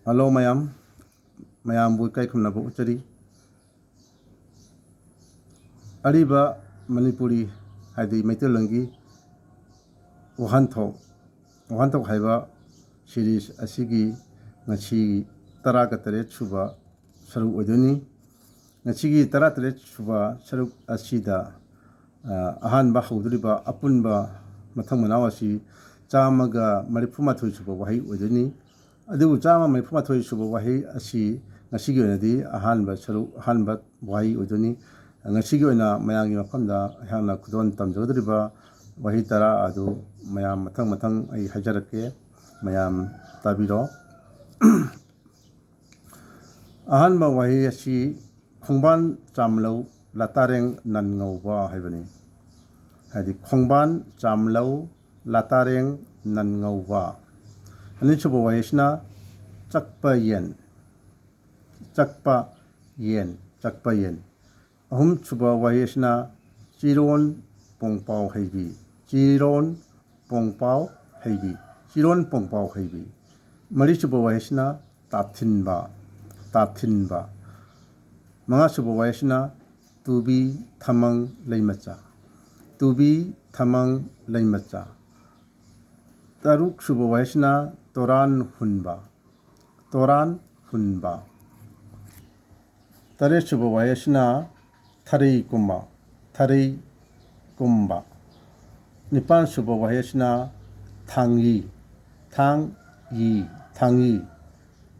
Hello mayam bu kai khumna bu uchari ariba manipuri hadi maitolongi wahanthok haiba series asigi ngachi tara ka tare chuba saruk odoni ngachigi tara tare chuba saruk asida ahan ba hudriba apunba mathang manawasi chamaga marifuma thui chuba wahi odoni ꯑꯗꯨꯕꯨ ꯆꯥꯝꯃ ꯃꯔꯤꯐꯨꯃꯥꯊꯣꯏ ꯁꯨꯕ ꯋꯥꯍꯩ ꯑꯁꯤ ꯉꯁꯤꯒꯤ ꯑꯣꯏꯅꯗꯤ ꯑꯍꯥꯟꯕ ꯋꯥꯍꯩ ꯑꯣꯏꯗꯣꯏꯅꯤ ꯉꯁꯤꯒꯤ ꯑꯣꯏꯅ ꯃꯌꯥꯝꯒꯤ ꯃꯐꯝꯗ ꯑꯩꯍꯥꯛꯅ ꯈꯨꯗꯣꯜ ꯇꯝꯖꯒꯗꯧꯔꯤꯕ ꯋꯥꯍꯩ ꯇꯔꯥ ꯑꯗꯨ ꯃꯌꯥꯝ ꯃꯊꯪ ꯑꯩ ꯍꯥꯏꯖꯔꯛꯀꯦ ꯃꯌꯥꯝ ꯇꯥꯕꯤꯔꯣ ꯑꯍꯥꯟꯕ ꯋꯥꯍꯩ ꯑꯁꯤ ꯈꯣꯡꯕꯥꯟ ꯆꯥꯝꯂꯧ ꯂꯥꯇꯥꯔꯦꯡ ꯅꯟ ꯉꯧꯕ ꯍꯥꯏꯕꯅꯤ ꯍꯥꯏꯗꯤ ꯈꯣꯡꯕꯥꯟ ꯆꯥꯝꯂꯧ ꯂꯥꯇꯥꯔꯦꯡ ꯅꯟ ꯉꯧꯕ ꯑꯅꯤꯁꯨꯕ ꯋꯥꯍꯩꯁꯤꯅ ꯆꯛꯄ ꯌꯦꯟ ꯑꯍꯨꯝꯁꯨꯕ ꯋꯥꯍꯩꯁꯤꯅ ꯆꯤꯔꯣꯟ ꯄꯣꯡꯄꯥꯎ ꯍꯩꯕꯤ ꯃꯔꯤꯁꯨꯕ ꯋꯥꯍꯩꯁꯤꯅ ꯇꯥꯊꯤꯟꯕ ꯃꯉꯥꯁꯨꯕ ꯋꯥꯍꯩꯁꯤꯅ ꯇꯨꯕꯤ ꯊꯃꯪ ꯂꯩꯃꯆꯥ ꯇꯔꯨꯛꯁꯨꯕ ꯋꯥꯍꯩꯁꯤꯅ ꯇꯣꯔꯥꯟ ꯍꯨꯟꯕ ꯇꯔꯦꯠꯁꯨꯕ ꯋꯥꯍꯩꯁꯤꯅ ꯊꯔꯩ ꯀꯨꯝꯕ ꯅꯤꯄꯥꯜꯁꯨꯕ ꯋꯥꯍꯩꯁꯤꯅ ꯊꯥꯡꯌꯤ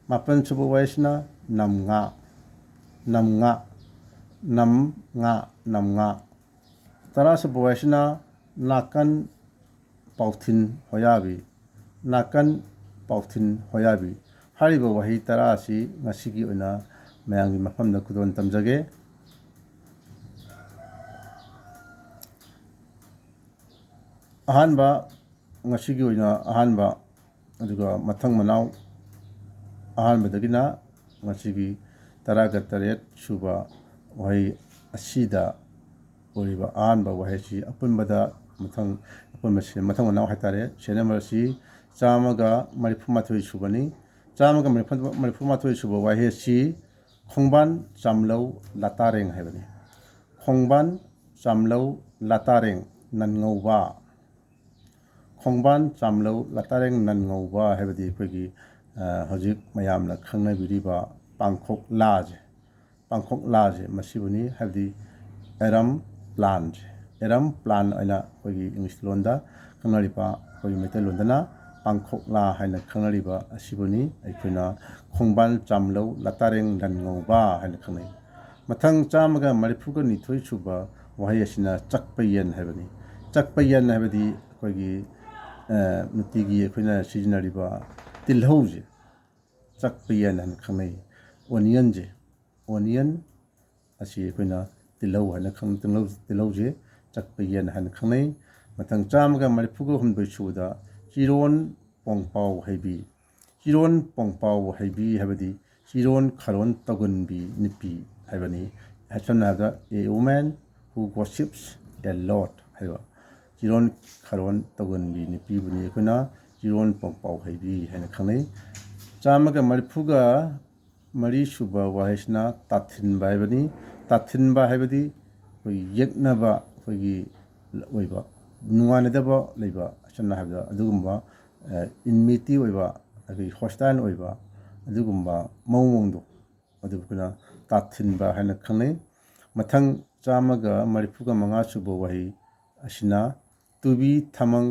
ꯃꯥꯄꯜꯁꯨꯕ ꯋꯥꯍꯩꯁꯤꯅ ꯅꯝꯉꯥ ꯇꯔꯥꯁꯨꯕ ꯋꯥꯍꯩꯁꯤ나 나간 ꯄꯥꯎꯊꯤꯟ ꯍꯣꯌꯥꯕꯤ ꯍꯥꯏꯔꯤꯕ ꯋꯥꯍꯩ ꯇꯔꯥ ꯑꯁꯤ ꯉꯁꯤꯒꯤ ꯑꯣꯏꯅ ꯃꯌꯥꯝꯒꯤ ꯃꯐꯝꯗ ꯈꯨꯗꯣꯜ ꯇꯝꯖꯒꯦ ꯉꯁꯤꯒꯤ ꯑꯣꯏꯅ ꯑꯍꯥꯟꯕ ꯑꯗꯨꯒ ꯃꯊꯪ ꯃꯅꯥꯎ ꯑꯍꯥꯟꯕꯗꯒꯤꯅ ꯉꯁꯤꯒꯤ 18 ꯁꯨꯕ ꯋꯥꯍꯩ ꯑꯁꯤꯗ ꯑꯣꯏꯔꯤꯕ ꯑꯍꯥꯟꯕ ꯋꯥꯍꯩꯁꯤ ꯑꯄꯨꯟꯕꯗ ꯃꯊꯪ ꯃꯅꯥꯎ ꯍꯥꯏꯇꯥꯔꯦ ꯁꯦꯔꯤꯌꯦꯜ ꯅꯝꯕꯔ ꯑꯁꯤ 139 ꯁꯨꯕꯅꯤ 139 ꯁꯨꯕ ꯋꯥꯍꯩ ꯑꯁꯤ ꯈꯣꯡꯕꯥꯟ ꯆꯥꯝꯂꯧ ꯂꯥꯇꯥꯔꯦꯡ ꯍꯥꯏꯕꯅꯤ ꯈꯣꯡꯕꯥꯟ ꯆꯥꯝꯂꯧ ꯂꯥꯇꯥꯔꯦꯡ ꯅꯟꯉꯧꯕ ꯍꯥꯏꯕꯗꯤ ꯑꯩꯈꯣꯏꯒꯤ ꯍꯧꯖꯤꯛ ꯃꯌꯥꯝꯅ ꯈꯪꯅꯕꯤꯔꯤꯕ ꯄꯥꯡꯈꯣꯛꯂꯥꯁꯦ ꯃꯁꯤꯕꯨꯅꯤ ꯍꯥꯏꯕꯗꯤ ꯑꯦꯔꯝ ꯄ꯭ꯂꯥꯟ ꯑꯣꯏꯅ ꯑꯩꯈꯣꯏꯒꯤ ꯏꯪꯂꯤꯁ ꯂꯣꯟꯗ ꯈꯪꯅꯔꯤꯕ ꯑꯩꯈꯣꯏꯒꯤ ꯃꯩꯇꯩꯂꯣꯟꯗꯅ ꯄꯥꯡꯈꯣꯛꯂꯥ ꯍꯥꯏꯅ ꯈꯪꯅꯔꯤꯕ ꯑꯁꯤꯕꯨꯅꯤ ꯑꯩꯈꯣꯏꯅ ꯈꯣꯡꯕꯥꯟ ꯆꯥꯝꯂꯧ ꯂꯥꯇꯥꯔꯦꯡ ꯅꯟ ꯉꯧꯕ ꯍꯥꯏꯅ ꯈꯪꯅꯩ ꯃꯊꯪ 132 ꯁꯨꯕ ꯋꯥꯍꯩ ꯑꯁꯤꯅ ꯆꯛꯄ ꯌꯦꯟ ꯍꯥꯏꯕꯅꯤ ꯆꯛꯄ ꯌꯦꯟ ꯍꯥꯏꯕꯗꯤ ꯑꯩꯈꯣꯏꯒꯤ ꯅꯨꯡꯇꯤꯒꯤ ꯑꯩꯈꯣꯏꯅ ꯁꯤꯖꯤꯟꯅꯔꯤꯕ ꯇꯤꯜꯍꯧꯁꯦ ꯆꯛꯄ ꯌꯦꯟ ꯍꯥꯏꯅ ꯈꯪꯅꯩ ꯑꯣꯅꯤꯌꯟ ꯑꯁꯤ ꯑꯩꯈꯣꯏꯅ ꯇꯤꯜꯍꯧꯁꯦ ꯆꯛꯄ ꯌꯦꯟ ꯍꯥꯏꯅ ꯈꯪꯅꯩ ꯃꯊꯪ 134 ꯁꯨꯕꯗ ꯆꯤꯔꯣꯟ ꯄꯣꯡꯄꯥꯎ ꯍꯩꯕꯤ ꯍꯥꯏꯕꯗꯤ ꯆꯤꯔꯣꯟ ꯈꯥꯔꯣꯟ ꯇꯧꯒꯟꯕꯤ ꯅꯨꯄꯤ ꯍꯥꯏꯕꯅꯤ ꯁꯝꯅ ꯍꯥꯏꯔꯕꯗ a woman who gossips a lot ꯍꯥꯏꯕ ꯆꯤꯔꯣꯟ ꯈꯥꯔꯣꯟ ꯇꯧꯒꯟꯕꯤ ꯅꯨꯄꯤꯕꯨꯅꯤ ꯑꯩꯈꯣꯏꯅ ꯆꯤꯔꯣꯟ ꯄꯣꯡꯄꯥꯎ ꯍꯩꯕꯤ ꯍꯥꯏꯅ ꯈꯪꯅꯩ 134 ꯁꯨꯕ ꯋꯥꯍꯩꯁꯤꯅ ꯇꯥꯊꯤꯟꯕ ꯍꯥꯏꯕꯅꯤ ꯇꯥꯊꯤꯟꯕ ꯍꯥꯏꯕꯗꯤ ꯑꯩꯈꯣꯏꯒꯤ ꯌꯦꯛꯅꯕ ꯑꯩꯈꯣꯏꯒꯤ ꯑꯣꯏꯕ ꯅꯨꯡꯉꯥꯏꯅꯗꯕ ꯂꯩꯕ ꯁꯝꯅ ꯍꯥꯏꯔꯕꯗ ꯑꯗꯨꯒꯨꯝꯕ ꯏꯟꯃꯤꯇꯤ ꯑꯣꯏꯕ ꯑꯩꯈꯣꯏꯒꯤ ꯍꯣꯁꯇꯥꯏꯜ ꯑꯣꯏꯕ ꯑꯗꯨꯒꯨꯝꯕ ꯃꯑꯣꯡꯗꯣ ꯑꯗꯨ ꯑꯩꯈꯣꯏꯅ ꯇꯥꯊꯤꯟꯕ ꯍꯥꯏꯅ ꯈꯪꯅꯩ ꯃꯊꯪ 135 ꯁꯨꯕ ꯋꯥꯍꯩ ꯑꯁꯤꯅ ꯇꯨꯕꯤ ꯊꯃꯪ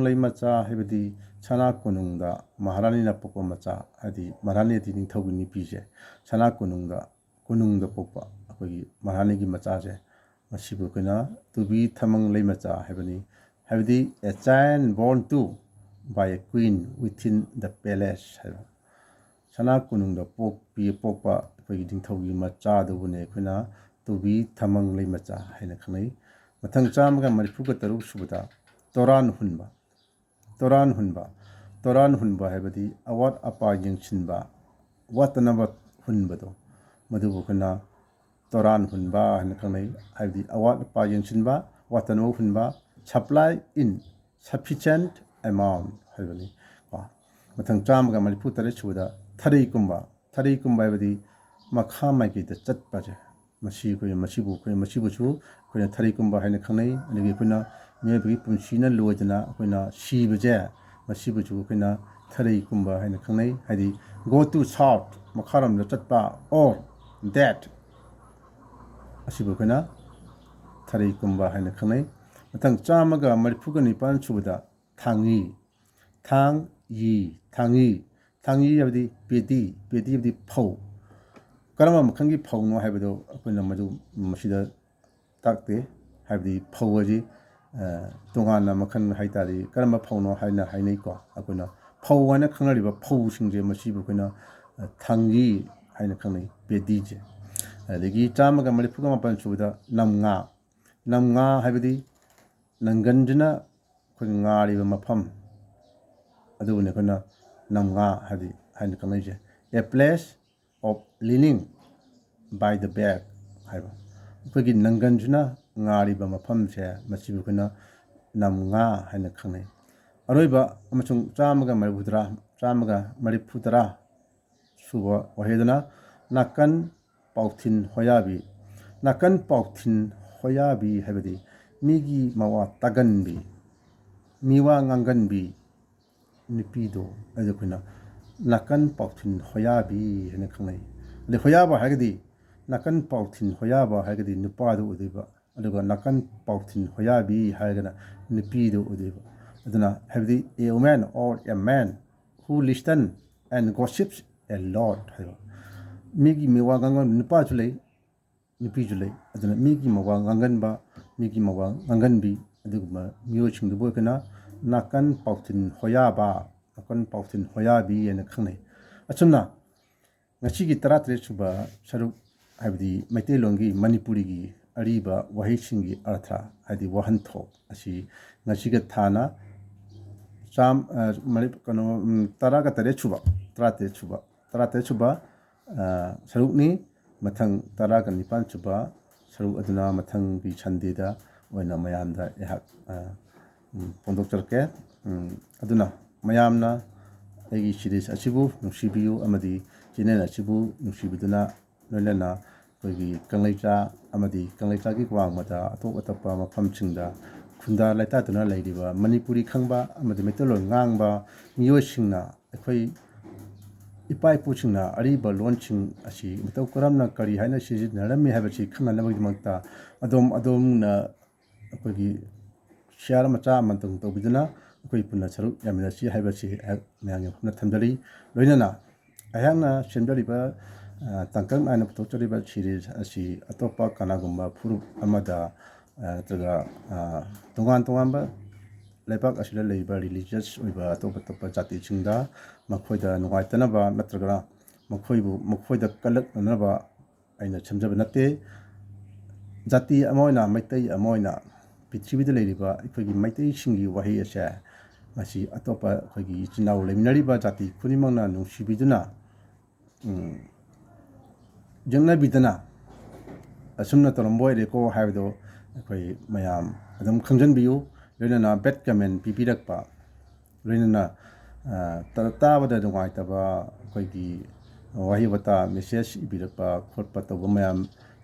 ꯂꯩꯃꯆꯥ ꯍꯥꯏꯕꯗꯤ ꯁꯅꯥ ꯀꯣꯅꯨꯡꯗ ꯃꯍꯥꯔꯥꯅꯤꯅ ꯄꯣꯛꯄ ꯃꯆꯥ ꯍꯥꯏꯗꯤ ꯃꯍꯥꯔꯥꯅꯤꯗꯤ ꯅꯤꯡꯊꯧꯒꯤ ꯅꯨꯄꯤꯁꯦ ꯁꯅꯥ ꯀꯣꯅꯨꯡꯗ ꯄꯣꯛꯄ ꯑꯩꯈꯣꯏꯒꯤ ꯃꯍꯥꯔꯥꯅꯤꯒꯤ ꯃꯆꯥꯁꯦ ꯃꯁꯤꯕꯨ ꯑꯩꯈꯣꯏꯅ ꯇꯨꯕꯤ ꯊꯃꯪ ꯂꯩꯃꯆꯥ ꯍꯥꯏꯕꯅꯤ ꯍꯥꯏꯕꯗꯤ a child born to by a queen within the palace ꯍꯥꯏꯕ ꯁꯅꯥ ꯀꯣꯅꯨꯡꯗ ꯄꯣꯛꯄ ꯑꯩꯈꯣꯏꯒꯤ ꯅꯤꯡꯊꯧꯒꯤ ꯃꯆꯥꯗꯨꯕꯨꯅꯦ ꯑꯩꯈꯣꯏꯅ ꯇꯨꯕꯤ ꯊꯃꯪ ꯂꯩꯃꯆꯥ ꯍꯥꯏꯅ ꯈꯪꯅꯩ ꯃꯊꯪ 136 ꯁꯨꯕꯗ ꯇꯣꯔꯥꯟ ꯍꯨꯟꯕ ꯍꯥꯏꯕꯗꯤ ꯑꯋꯥꯠ ꯑꯄꯥ ꯌꯦꯡꯁꯤꯟꯕ ꯋꯥꯠꯇꯅꯕ ꯍꯨꯟꯕꯗꯣ ꯃꯗꯨꯕꯨ ꯑꯩꯈꯣꯏꯅ ꯇꯣꯔꯥꯟ ꯍꯨꯟꯕ ꯍꯥꯏꯅ ꯈꯪꯅꯩ ꯍꯥꯏꯕꯗꯤ ꯑꯋꯥꯠ ꯑꯄꯥ ꯌꯦꯡꯁꯤꯟꯕ ꯋꯥꯠꯇꯅꯕ ꯍꯨꯟꯕ supply in sufficient amount 하이버니 matang cham ga malipu tare chuda thari kumba haibadi makha maiki da chatpa je masibu chu koina thari kumba haina khanai ani koina mebi punchina loidana koina siba je masibu chu koina thari kumba haina khanai hadi go to south makharam da chatpa or that asibu koina thari kumba haina khanai matang cham ga malipu ga nipan chuda thangi 하बदी पेटी हाबदी फौ करम मखंगी फौनो हाबदो अखोना मदु मसिदा ताकते हाबदी फौ अजी तोगाना मखन हाइतारी करम फौनो हाइना हाइनै को अखोना फौ वाना खंगरिबा फौ सिंजे मसिबु कोना थांगी हाइना खंगनै पेटी जे अदगी चामगा मरिफुगा मपन सुबदा नमगा हाबदी नंगनजना कोन ngaरिबा मफम अदुने कोना namga haina kanai je a place of leaning by the back haiba kogi nanganjuna ngari ba mafam se masibu kuna namga haina khanai aroiba amachung chamaga maripudra suba wahedana nakan pauthin hoyabi haibadi migi mawa taganbi miwa nganganbi निपीदो अदो खुना नाकन पाउथिन होयाबी हने खंगै ले होयाबा हागदी नाकन पाउथिन होयाबा हागदी नुपादो उदैबा अदुगा नाकन पाउथिन होयाबी हागना निपीदो उदैबा अदुना हैबदी a woman or a man who listen and gossips a lot हायबा मिगी मेवा गंगन नुपा जुलै निपी जुलै अदुना मिगी मवा गंगनबा मिगी मवा गंगनबी अदुगमा मियो छिंदबो कना नाकन पाउथिन होयाबी एना खंगनै अचुना ngachigi taratre chuba saruk habdi maitelongi manipurigi ariba wahaisingi artha hadi wahantho asi ngachiga thana cham marip kano taraga tare chuba tarate chuba sarukni mathang taraga nipan chuba saruk aduna mathang gi chandida oina mayamda ehak pondok charke aduna mayamna egi series asibu nusibiu amadi channel asibu nusibiduna loilana koigi kanglaicha amadi kanglaicha gi kwangmada atop atapa mafamsingda khunda laita tuna laidiba manipuri khangba amadi metelon ngangba miyosingna akhoi ipai puchingna ariba launching asi metau karamna kari haina sijinarami habachi khana nabagimangta adom na koigi share macha amantang tobiduna koi punna saruk yamina si haibasi mayang na thamdari loinana ayangna sendariba tangkang ana putokchariba series asi atopa kanagumba furup amada taga tongan lepak asila leiba religious oiba atopa jati chingda makhoida nungaitanaba natraga makhoida kalak nanaba aina chamjaba natte jati amoina maitai amoina पृथ्वी अखोगी मैतई सिंगी वही असे मसी अतोप अखोगी चिनाव लेमिनारिबा जाति खुनिमंगना नुसिबिदुना जंगनाबिदना असुमना तोरम्बोय रेको हायदो अखोई मयाम अदम खंजनबियु लोइनना बेट comment पिपिरकपा लोइनना ताबदा दुगाइतबा अखोगी वही बता message इबिरकपा खोटपा तब मयाम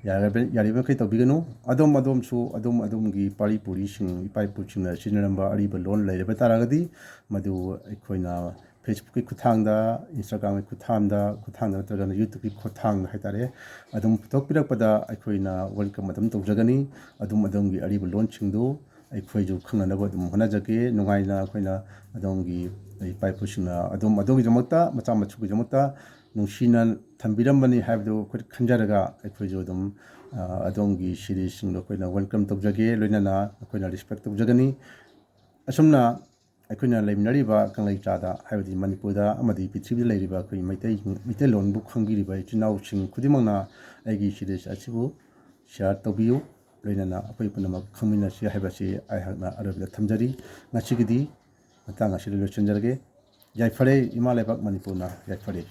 यारिबा कई तौबिगनु अदोमगी पारी पुरीसिंग इपाई पुचिंगना सिनरंबा अरिबा लोन लैरबा तारागदी मदु अखोइना फेसबुक की खुथांगदा इंस्टाग्राम की खुथांगदा नत्रगना यूट्यूब की खुथांगदा हाइतारे अदुम पुथोकपिरकपदा अखोइना वेलकम मदम तौजगनी अदोमगी अरिबा लोन चिंगदो अखोइजु खंगनबा अदुम होनाजगे नुगाइना अखोइना अदोमगी इपाई पुचिंगना अदोमगी जमक्ता मचा मचुगी जमक्ता नुसिना थंबिरंबनी हाइबदो खुद खंजरगा अखोइजु अदुम अदोमगी सीरीज सिंगदो अखोइना वेलकम तौजगे लोइनाना अखोइना रिस्पेक्ट तौजगनी असुमना अखोइना लेमिनारिबा कंगलैचादा हाइबदि मणिपुरदा अमदि पृथ्वीदा लैरिबा अखोइ मैतै लोनबु खंगिरिबा चिनाउसिंग खुदिमंगना आइगी सीरीज असिबु शेयर तौबियु लोइनाना अखोइ पुनमक खंमिनासि हाइबासि आइहाकना अरबिदा थमजरी ngachigidi matang asile lochonjarge याइफरे इमा लेबाक मणिपुरना याइफरे।